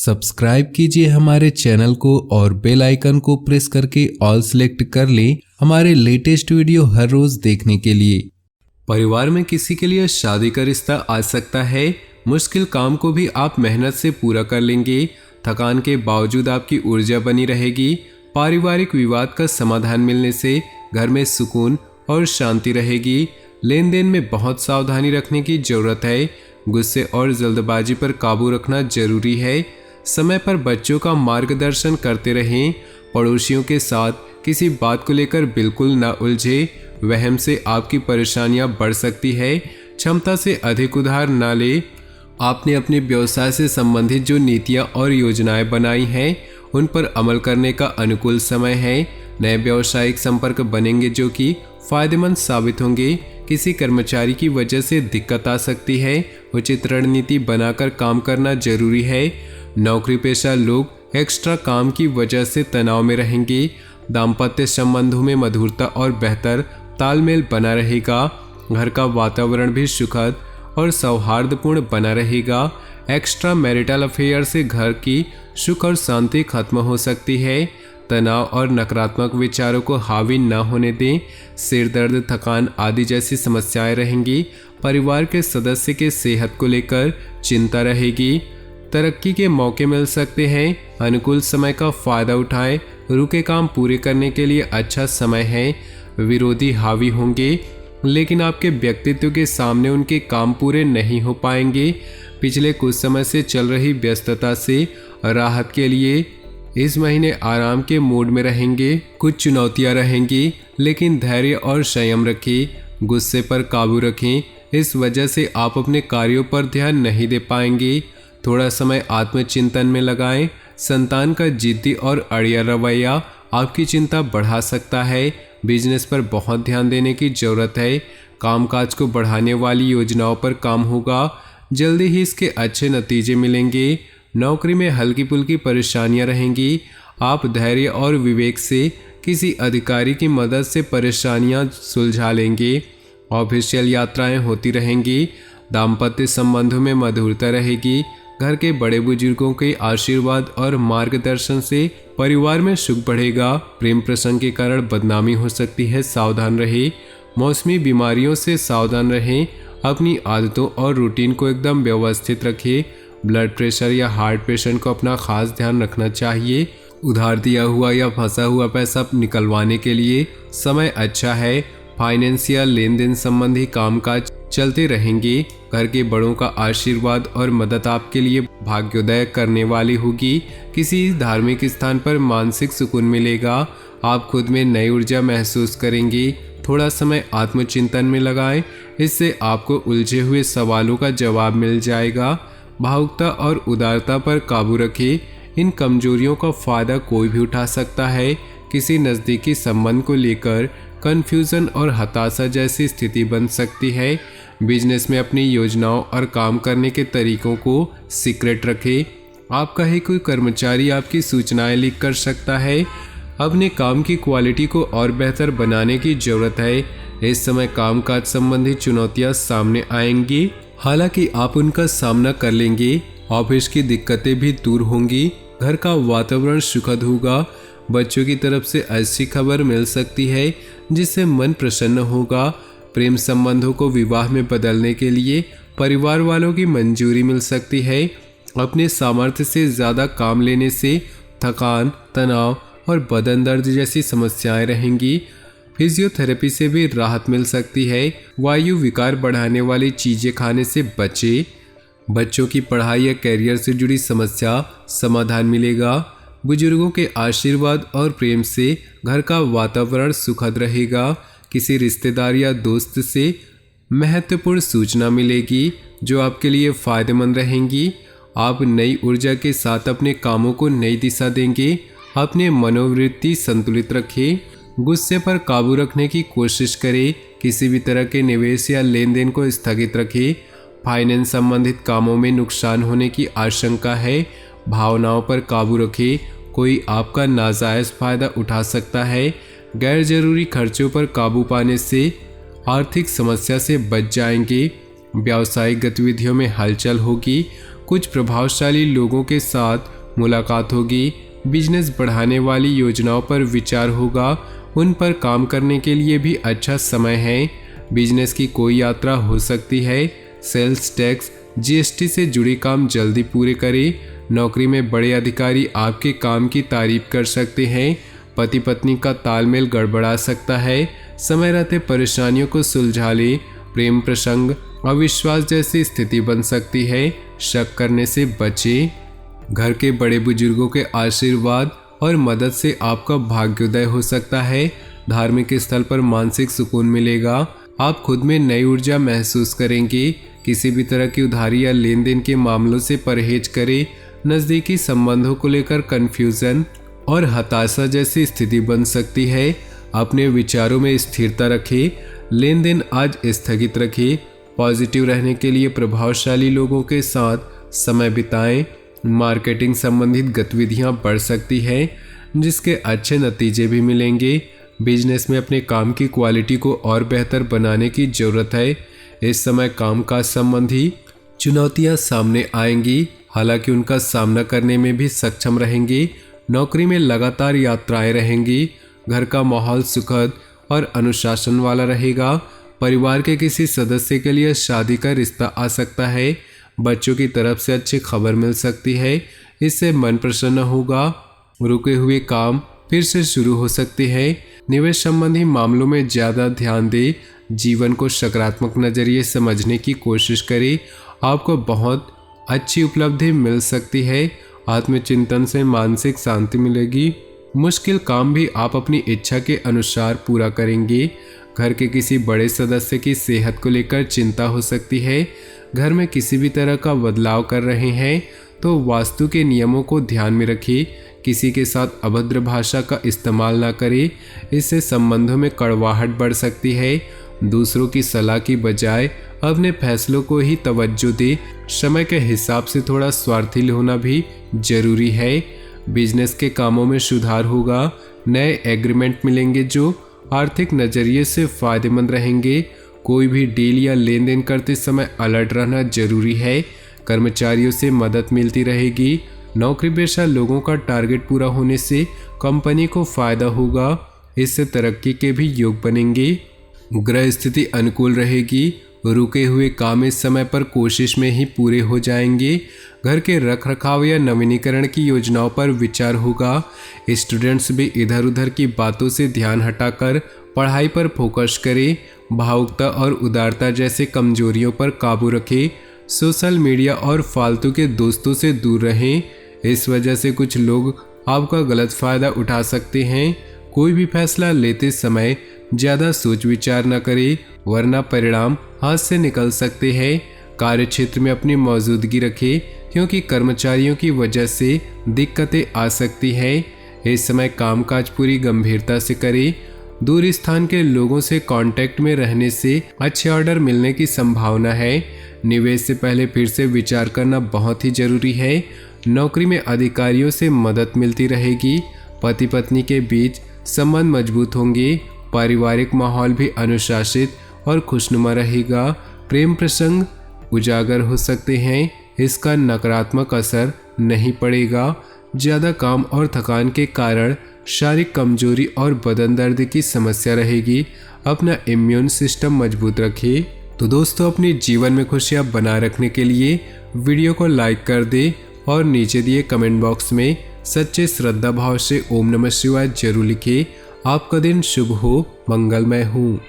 Subscribe कीजिए हमारे channel को और बेल आइकन को प्रेस करके ऑल सेलेक्ट कर लें हमारे लेटेस्ट वीडियो हर रोज देखने के लिए। परिवार में किसी के लिए शादी का रिश्ता आ सकता है। मुश्किल काम को भी आप मेहनत से पूरा कर लेंगे। थकान के बावजूद आपकी ऊर्जा बनी रहेगी। पारिवारिक विवाद का समाधान मिलने से घर में सुकून और शांति रहेगी। लेन देन में बहुत सावधानी रखने की जरूरत है। गुस्से और जल्दबाजी पर काबू रखना जरूरी है। समय पर बच्चों का मार्गदर्शन करते रहें। पड़ोसियों के साथ किसी बात को लेकर बिल्कुल ना उलझे, वहम से आपकी परेशानियां बढ़ सकती है। क्षमता से अधिक उधार ना ले। आपने अपने व्यवसाय से संबंधित जो नीतियां और योजनाएं बनाई हैं उन पर अमल करने का अनुकूल समय है। नए व्यावसायिक संपर्क बनेंगे जो कि फायदेमंद साबित होंगे। किसी कर्मचारी की वजह से दिक्कत आ सकती है। उचित रणनीति बनाकर काम करना जरूरी है। नौकरी पेशा लोग एक्स्ट्रा काम की वजह से तनाव में रहेंगे। दाम्पत्य संबंधों में मधुरता और बेहतर तालमेल बना रहेगा। घर का वातावरण भी सुखद और सौहार्दपूर्ण बना रहेगा। एक्स्ट्रा मैरिटल अफेयर से घर की सुख और शांति खत्म हो सकती है। तनाव और नकारात्मक विचारों को हावी न होने दें। सिर दर्द, थकान आदि जैसी समस्याएं रहेंगी। परिवार के सदस्य के सेहत को लेकर चिंता रहेगी। तरक्की के मौके मिल सकते हैं। अनुकूल समय का फायदा उठाएं। रुके काम पूरे करने के लिए अच्छा समय है। विरोधी हावी होंगे लेकिन आपके व्यक्तित्व के सामने उनके काम पूरे नहीं हो पाएंगे। पिछले कुछ समय से चल रही व्यस्तता से राहत के लिए इस महीने आराम के मूड में रहेंगे। कुछ चुनौतियां रहेंगी लेकिन धैर्य और संयम रखें। गुस्से पर काबू रखें, इस वजह से आप अपने कार्यों पर ध्यान नहीं दे पाएंगे। थोड़ा समय आत्मचिंतन में लगाएं। संतान का जिद्दी और अड़िया रवैया आपकी चिंता बढ़ा सकता है। बिजनेस पर बहुत ध्यान देने की जरूरत है। कामकाज को बढ़ाने वाली योजनाओं पर काम होगा। जल्दी ही इसके अच्छे नतीजे मिलेंगे। नौकरी में हल्की फुल्की परेशानियां रहेंगी। आप धैर्य और विवेक से किसी अधिकारी की मदद से परेशानियां सुलझा लेंगे। ऑफिशियल यात्राएं होती रहेंगी। दाम्पत्य संबंधों में मधुरता रहेगी। घर के बड़े बुजुर्गों के आशीर्वाद और मार्गदर्शन से परिवार में सुख बढ़ेगा। प्रेम प्रसंग के कारण बदनामी हो सकती है, सावधान रहें। मौसमी बीमारियों से सावधान रहें। अपनी आदतों और रूटीन को एकदम व्यवस्थित रखें। ब्लड प्रेशर या हार्ट पेशेंट को अपना खास ध्यान रखना चाहिए। उधार दिया हुआ या फंसा हुआ पैसा निकलवाने के लिए समय अच्छा है। फाइनेंशियल लेन देन संबंधी कामकाज चलते रहेंगे। घर के बड़ों का आशीर्वाद और मदद आपके लिए भाग्योदय करने वाली होगी। किसी धार्मिक स्थान पर मानसिक सुकून मिलेगा। आप खुद में नई ऊर्जा महसूस करेंगे। थोड़ा समय आत्मचिंतन में लगाएं, इससे आपको उलझे हुए सवालों का जवाब मिल जाएगा। भावुकता और उदारता पर काबू रखें। इन कमजोरियों का फायदा कोई भी उठा सकता है। किसी नज़दीकी संबंध को लेकर कन्फ्यूज़न और हताशा जैसी स्थिति बन सकती है। बिजनेस में अपनी योजनाओं और काम करने के तरीकों को सीक्रेट रखें। आपका ही कोई कर्मचारी आपकी सूचनाएं लीक कर सकता है। अपने काम की क्वालिटी को और बेहतर बनाने की ज़रूरत है। इस समय कामकाज संबंधी चुनौतियां सामने आएंगी, हालांकि आप उनका सामना कर लेंगे। ऑफिस की दिक्कतें भी दूर होंगी। घर का वातावरण सुखद होगा। बच्चों की तरफ से अच्छी खबर मिल सकती है जिससे मन प्रसन्न होगा। प्रेम संबंधों को विवाह में बदलने के लिए परिवार वालों की मंजूरी मिल सकती है। अपने सामर्थ्य से ज़्यादा काम लेने से थकान, तनाव और बदन दर्द जैसी समस्याएं रहेंगी। फिजियोथेरेपी से भी राहत मिल सकती है। वायु विकार बढ़ाने वाली चीज़ें खाने से बचें। बच्चों की पढ़ाई या कैरियर से जुड़ी समस्या समाधान मिलेगा। बुजुर्गों के आशीर्वाद और प्रेम से घर का वातावरण सुखद रहेगा। किसी रिश्तेदार या दोस्त से महत्वपूर्ण सूचना मिलेगी जो आपके लिए फ़ायदेमंद रहेंगी। आप नई ऊर्जा के साथ अपने कामों को नई दिशा देंगे। अपने मनोवृत्ति संतुलित रखें। गुस्से पर काबू रखने की कोशिश करें। किसी भी तरह के निवेश या लेन देन को स्थगित रखें। फाइनेंस संबंधित कामों में नुकसान होने की आशंका है। भावनाओं पर काबू रखें। कोई आपका नाजायज़ फ़ायदा उठा सकता है। गैर जरूरी खर्चों पर काबू पाने से आर्थिक समस्या से बच जाएंगे। व्यावसायिक गतिविधियों में हलचल होगी। कुछ प्रभावशाली लोगों के साथ मुलाकात होगी। बिजनेस बढ़ाने वाली योजनाओं पर विचार होगा, उन पर काम करने के लिए भी अच्छा समय है। बिजनेस की कोई यात्रा हो सकती है। सेल्स टैक्स जीएसटी से जुड़ी काम जल्दी पूरे करें। नौकरी में बड़े अधिकारी आपके काम की तारीफ कर सकते हैं। पति पत्नी का तालमेल गड़बड़ा सकता है। समय रहते परेशानियों को सुलझा ले। प्रेम प्रसंग अविश्वास जैसी स्थिति बन सकती है, शक करने से बचें। घर के बड़े बुजुर्गों के आशीर्वाद और मदद से आपका भाग्योदय हो सकता है। धार्मिक स्थल पर मानसिक सुकून मिलेगा। आप खुद में नई ऊर्जा महसूस करेंगे। किसी भी तरह की उधारी या लेन देन के मामलों से परहेज करें। नज़दीकी संबंधों को लेकर कन्फ्यूजन और हताशा जैसी स्थिति बन सकती है। अपने विचारों में स्थिरता रखें। लेन देन आज स्थगित रखें। पॉजिटिव रहने के लिए प्रभावशाली लोगों के साथ समय बिताएं। मार्केटिंग संबंधित गतिविधियां बढ़ सकती हैं, जिसके अच्छे नतीजे भी मिलेंगे। बिजनेस में अपने काम की क्वालिटी को और बेहतर बनाने की ज़रूरत है। इस समय कामकाज संबंधी चुनौतियां सामने आएंगी, हालांकि उनका सामना करने में भी सक्षम रहेंगे। नौकरी में लगातार यात्राएं रहेंगी। घर का माहौल सुखद और अनुशासन वाला रहेगा। परिवार के किसी सदस्य के लिए शादी का रिश्ता आ सकता है। बच्चों की तरफ से अच्छी खबर मिल सकती है, इससे मन प्रसन्न होगा। रुके हुए काम फिर से शुरू हो सकते हैं। निवेश संबंधी मामलों में ज़्यादा ध्यान दें। जीवन को सकारात्मक नज़रिए समझने की कोशिश करें। आपको बहुत अच्छी उपलब्धि मिल सकती है। आत्मचिंतन से मानसिक शांति मिलेगी। मुश्किल काम भी आप अपनी इच्छा के अनुसार पूरा करेंगे। घर के किसी बड़े सदस्य की सेहत को लेकर चिंता हो सकती है। घर में किसी भी तरह का बदलाव कर रहे हैं तो वास्तु के नियमों को ध्यान में रखिए। किसी के साथ अभद्र भाषा का इस्तेमाल ना करें, इससे संबंधों में कड़वाहट बढ़ सकती है। दूसरों की सलाह की बजाय अपने फैसलों को ही तवज्जो दे। समय के हिसाब से थोड़ा स्वार्थी होना भी जरूरी है। बिजनेस के कामों में सुधार होगा। नए एग्रीमेंट मिलेंगे जो आर्थिक नज़रिए से फायदेमंद रहेंगे। कोई भी डील या लेन देन करते समय अलर्ट रहना जरूरी है। कर्मचारियों से मदद मिलती रहेगी। नौकरी पेशा लोगों का टारगेट पूरा होने से कंपनी को फायदा होगा। इससे तरक्की के भी योग बनेंगे। ग्रह स्थिति अनुकूल रहेगी। रुके हुए काम इस समय पर कोशिश में ही पूरे हो जाएंगे। घर के रखरखाव या नवीनीकरण की योजनाओं पर विचार होगा। स्टूडेंट्स भी इधर उधर की बातों से ध्यान हटाकर पढ़ाई पर फोकस करें। भावुकता और उदारता जैसे कमजोरियों पर काबू रखें। सोशल मीडिया और फालतू के दोस्तों से दूर रहें। इस वजह से कुछ लोग आपका गलत फायदा उठा सकते हैं। कोई भी फैसला लेते समय ज़्यादा सोच विचार न करें, वरना परिणाम हाथ से निकल सकते हैं। कार्य क्षेत्र में अपनी मौजूदगी रखें, क्योंकि कर्मचारियों की वजह से दिक्कतें आ सकती हैं। इस समय कामकाज पूरी गंभीरता से करें। दूर स्थान के लोगों से कांटेक्ट में रहने से अच्छे ऑर्डर मिलने की संभावना है। निवेश से पहले फिर से विचार करना बहुत ही जरूरी है। नौकरी में अधिकारियों से मदद मिलती रहेगी। पति पत्नी के बीच संबंध मजबूत होंगे। पारिवारिक माहौल भी अनुशासित और खुशनुमा रहेगा। प्रेम प्रसंग उजागर हो सकते हैं, इसका नकारात्मक असर नहीं पड़ेगा। ज़्यादा काम और थकान के कारण शारीरिक कमजोरी और बदन दर्द की समस्या रहेगी। अपना इम्यून सिस्टम मजबूत रखिए। तो दोस्तों, अपने जीवन में खुशियाँ बनाए रखने के लिए वीडियो को लाइक कर दे और नीचे दिए कमेंट बॉक्स में सच्चे श्रद्धा भाव से ओम नमः शिवाय जरूर लिखिए। आपका दिन शुभ हो, मंगलमय हो।